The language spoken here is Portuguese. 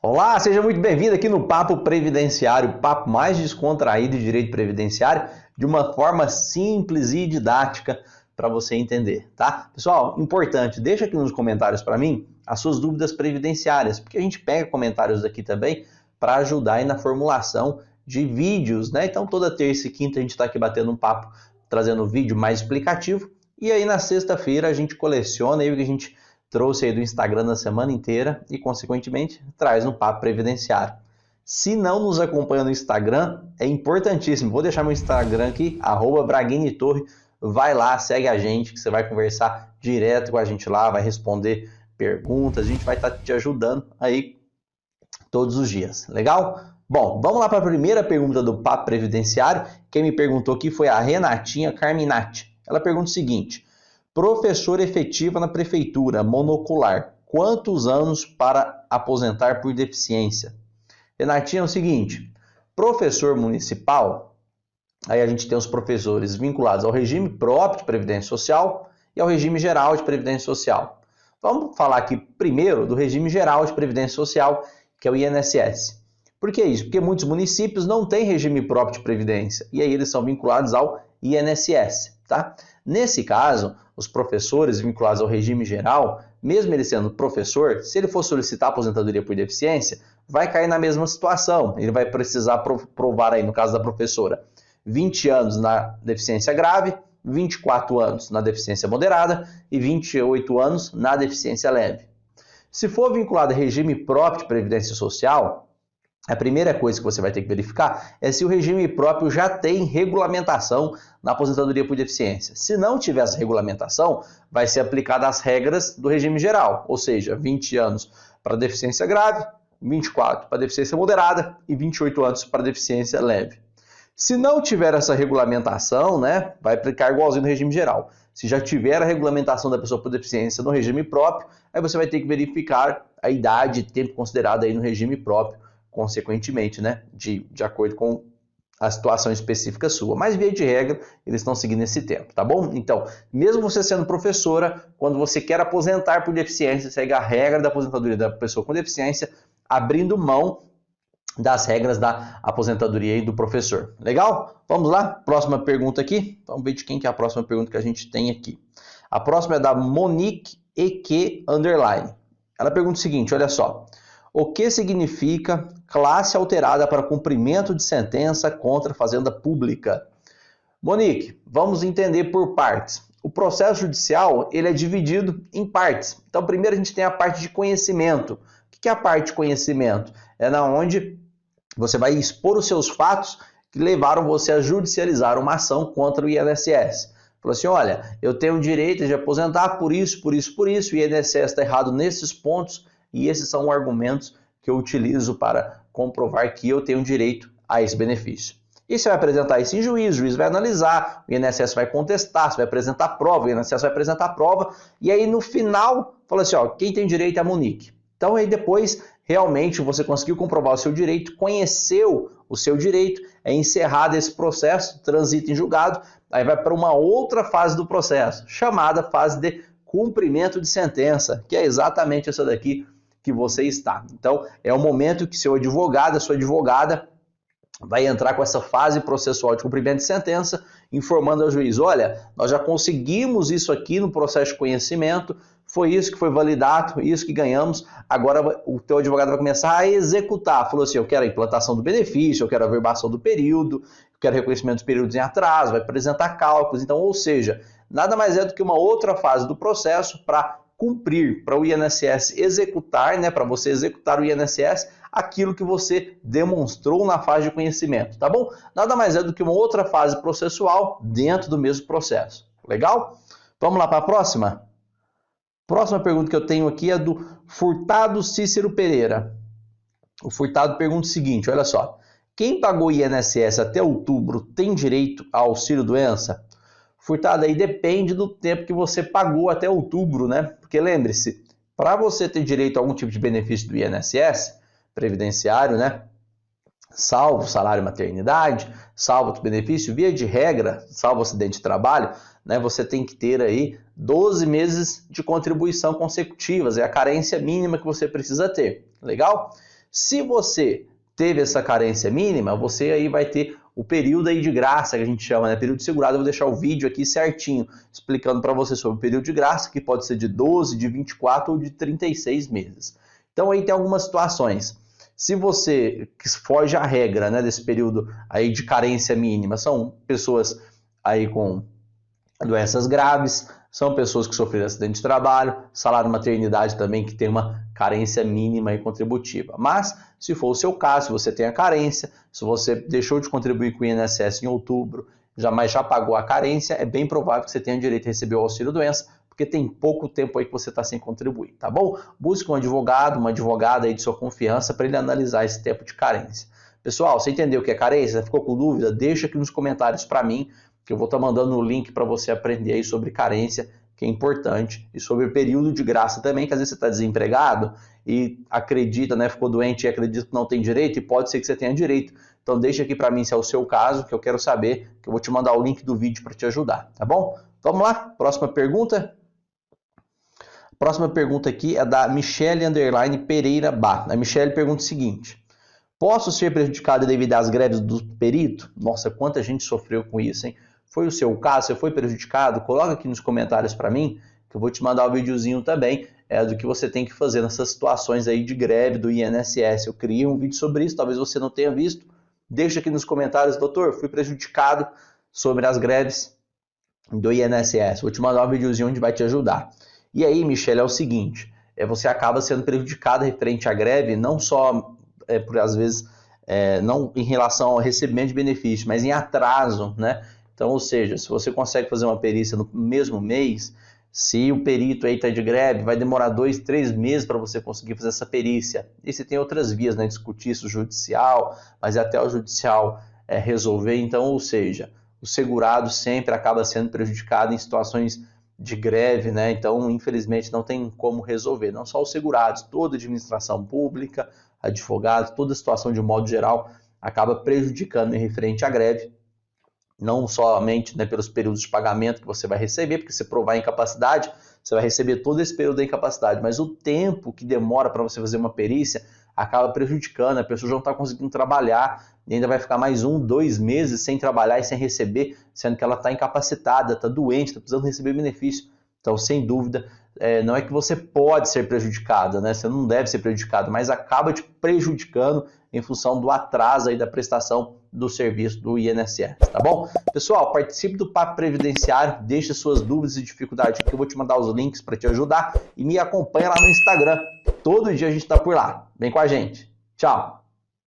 Olá, seja muito bem-vindo aqui no Papo Previdenciário, o papo mais descontraído de direito previdenciário, de uma forma simples e didática para você entender, tá? Pessoal, importante, deixa aqui nos comentários para mim as suas dúvidas previdenciárias, porque a gente pega comentários aqui também para ajudar aí na formulação de vídeos, né? Então toda terça e quinta a gente está aqui batendo um papo, trazendo um vídeo mais explicativo, e aí na sexta-feira a gente coleciona aí o que a gente trouxe aí do Instagram na semana inteira e, consequentemente, traz um papo previdenciário. Se não nos acompanha no Instagram, é importantíssimo. Vou deixar meu Instagram aqui, @braguinitorre. Vai lá, segue a gente, que você vai conversar direto com a gente lá, vai responder perguntas, a gente vai estar te ajudando aí todos os dias. Legal? Bom, vamos lá para a primeira pergunta do Papo Previdenciário. Quem me perguntou aqui foi a Renatinha Carminati. Ela pergunta o seguinte: professora efetiva na prefeitura, monocular, quantos anos para aposentar por deficiência? Renatinha, é o seguinte, professor municipal, aí a gente tem os professores vinculados ao regime próprio de Previdência Social e ao regime geral de Previdência Social. Vamos falar aqui primeiro do regime geral de Previdência Social, que é o INSS. Por que isso? Porque muitos municípios não têm regime próprio de previdência e aí eles são vinculados ao INSS, tá? Nesse caso, os professores vinculados ao regime geral, mesmo ele sendo professor, se ele for solicitar aposentadoria por deficiência, vai cair na mesma situação. Ele vai precisar provar aí, no caso da professora, 20 anos na deficiência grave, 24 anos na deficiência moderada e 28 anos na deficiência leve. Se for vinculado a regime próprio de previdência social, a primeira coisa que você vai ter que verificar é se o regime próprio já tem regulamentação na aposentadoria por deficiência. Se não tiver essa regulamentação, vai ser aplicada as regras do regime geral, ou seja, 20 anos para deficiência grave, 24 para deficiência moderada e 28 anos para deficiência leve. Se não tiver essa regulamentação, né, vai aplicar igualzinho no regime geral. Se já tiver a regulamentação da pessoa por deficiência no regime próprio, aí você vai ter que verificar a idade e tempo considerado aí no regime próprio, consequentemente, né, de acordo com a situação específica sua. Mas, via de regra, eles estão seguindo esse tempo, tá bom? Então, mesmo você sendo professora, quando você quer aposentar por deficiência, segue a regra da aposentadoria da pessoa com deficiência, abrindo mão das regras da aposentadoria e do professor. Legal? Vamos lá? Próxima pergunta aqui. Vamos ver de quem que é a próxima pergunta que a gente tem aqui. A próxima é da Monique EQ _. Ela pergunta o seguinte, olha só. O que significa classe alterada para cumprimento de sentença contra a fazenda pública? Monique, vamos entender por partes. O processo judicial ele é dividido em partes. Então, primeiro a gente tem a parte de conhecimento. O que é a parte de conhecimento? É na onde você vai expor os seus fatos que levaram você a judicializar uma ação contra o INSS. Falou assim, olha, eu tenho o direito de aposentar por isso, por isso, por isso, o INSS está errado nesses pontos, e esses são argumentos que eu utilizo para comprovar que eu tenho direito a esse benefício. E você vai apresentar isso em juiz, o juiz vai analisar, o INSS vai contestar, você vai apresentar prova, o INSS vai apresentar prova, e aí no final, fala assim, ó, quem tem direito é a Monique. Então aí depois, realmente, você conseguiu comprovar o seu direito, conheceu o seu direito, é encerrado esse processo, transita em julgado, aí vai para uma outra fase do processo, chamada fase de cumprimento de sentença, que é exatamente essa daqui que você está. Então, é o momento que seu advogado, a sua advogada, vai entrar com essa fase processual de cumprimento de sentença, informando ao juiz, olha, nós já conseguimos isso aqui no processo de conhecimento, foi isso que foi validado, isso que ganhamos, agora o teu advogado vai começar a executar. Falou assim, eu quero a implantação do benefício, eu quero a averbação do período, eu quero reconhecimento dos períodos em atraso, vai apresentar cálculos, então, ou seja, nada mais é do que uma outra fase do processo para cumprir, para o INSS executar, né, para você executar o INSS, aquilo que você demonstrou na fase de conhecimento, tá bom? Nada mais é do que uma outra fase processual dentro do mesmo processo. Legal? Vamos lá para a próxima? Próxima pergunta que eu tenho aqui é do Furtado Cícero Pereira. O Furtado pergunta o seguinte, olha só. Quem pagou INSS até outubro tem direito ao auxílio-doença? Furtado, aí depende do tempo que você pagou até outubro, né? Porque lembre-se, para você ter direito a algum tipo de benefício do INSS, previdenciário, né? Salvo salário e maternidade, salvo outro benefício, via de regra, salvo acidente de trabalho, né? Você tem que ter aí 12 meses de contribuição consecutivas, é a carência mínima que você precisa ter, legal? Se você teve essa carência mínima, você aí vai ter o período aí de graça, que a gente chama, né? Período de segurado. Eu vou deixar o vídeo aqui certinho, explicando para você sobre o período de graça, que pode ser de 12, de 24 ou de 36 meses. Então aí tem algumas situações. Se você foge à regra, né, desse período aí de carência mínima, são pessoas aí com doenças graves, são pessoas que sofreram acidente de trabalho, salário maternidade também, que tem uma carência mínima e contributiva. Mas, se for o seu caso, se você tem a carência, se você deixou de contribuir com o INSS em outubro, já pagou a carência, é bem provável que você tenha direito a receber o auxílio-doença, porque tem pouco tempo aí que você está sem contribuir, tá bom? Busque um advogado, uma advogada aí de sua confiança para ele analisar esse tempo de carência. Pessoal, você entendeu o que é carência? Ficou com dúvida? Deixa aqui nos comentários para mim, que eu vou estar mandando o link para você aprender aí sobre carência, que é importante, e sobre o período de graça também, que às vezes você está desempregado e acredita, né, ficou doente e acredita que não tem direito, e pode ser que você tenha direito. Então deixa aqui para mim se é o seu caso, que eu quero saber, que eu vou te mandar o link do vídeo para te ajudar, tá bom? Vamos lá, próxima pergunta. Próxima pergunta aqui é da Michele Pereira Bá. A Michele pergunta o seguinte: posso ser prejudicado devido às greves do perito? Nossa, quanta gente sofreu com isso, hein? Foi o seu caso? Você foi prejudicado? Coloca aqui nos comentários para mim, que eu vou te mandar o videozinho também do que você tem que fazer nessas situações aí de greve do INSS. Eu criei um vídeo sobre isso, talvez você não tenha visto. Deixa aqui nos comentários, doutor, fui prejudicado sobre as greves do INSS. Vou te mandar um videozinho onde vai te ajudar. E aí, Michele, é o seguinte, você acaba sendo prejudicado referente à greve, não só, por às vezes, não em relação ao recebimento de benefício, mas em atraso, né? Então, ou seja, se você consegue fazer uma perícia no mesmo mês, se o perito aí está de greve, vai demorar 2, 3 meses para você conseguir fazer essa perícia. E você tem outras vias, né? Discutir isso judicial, mas até o judicial resolver. Então, ou seja, o segurado sempre acaba sendo prejudicado em situações de greve, né? Então, infelizmente, não tem como resolver. Não só os segurados, toda a administração pública, advogados, toda a situação de um modo geral acaba prejudicando em referente à greve. Não somente, né, pelos períodos de pagamento que você vai receber, porque se provar incapacidade, você vai receber todo esse período da incapacidade, mas o tempo que demora para você fazer uma perícia acaba prejudicando, a pessoa já não está conseguindo trabalhar e ainda vai ficar mais 1, 2 meses sem trabalhar e sem receber, sendo que ela está incapacitada, está doente, está precisando receber benefício. Então, sem dúvida, não é que você pode ser prejudicado, né? Você não deve ser prejudicado, mas acaba te prejudicando em função do atraso aí da prestação do serviço do INSS, tá bom? Pessoal, participe do Papo Previdenciário, deixe suas dúvidas e dificuldades aqui, eu vou te mandar os links para te ajudar e me acompanha lá no Instagram. Todo dia a gente está por lá. Vem com a gente. Tchau!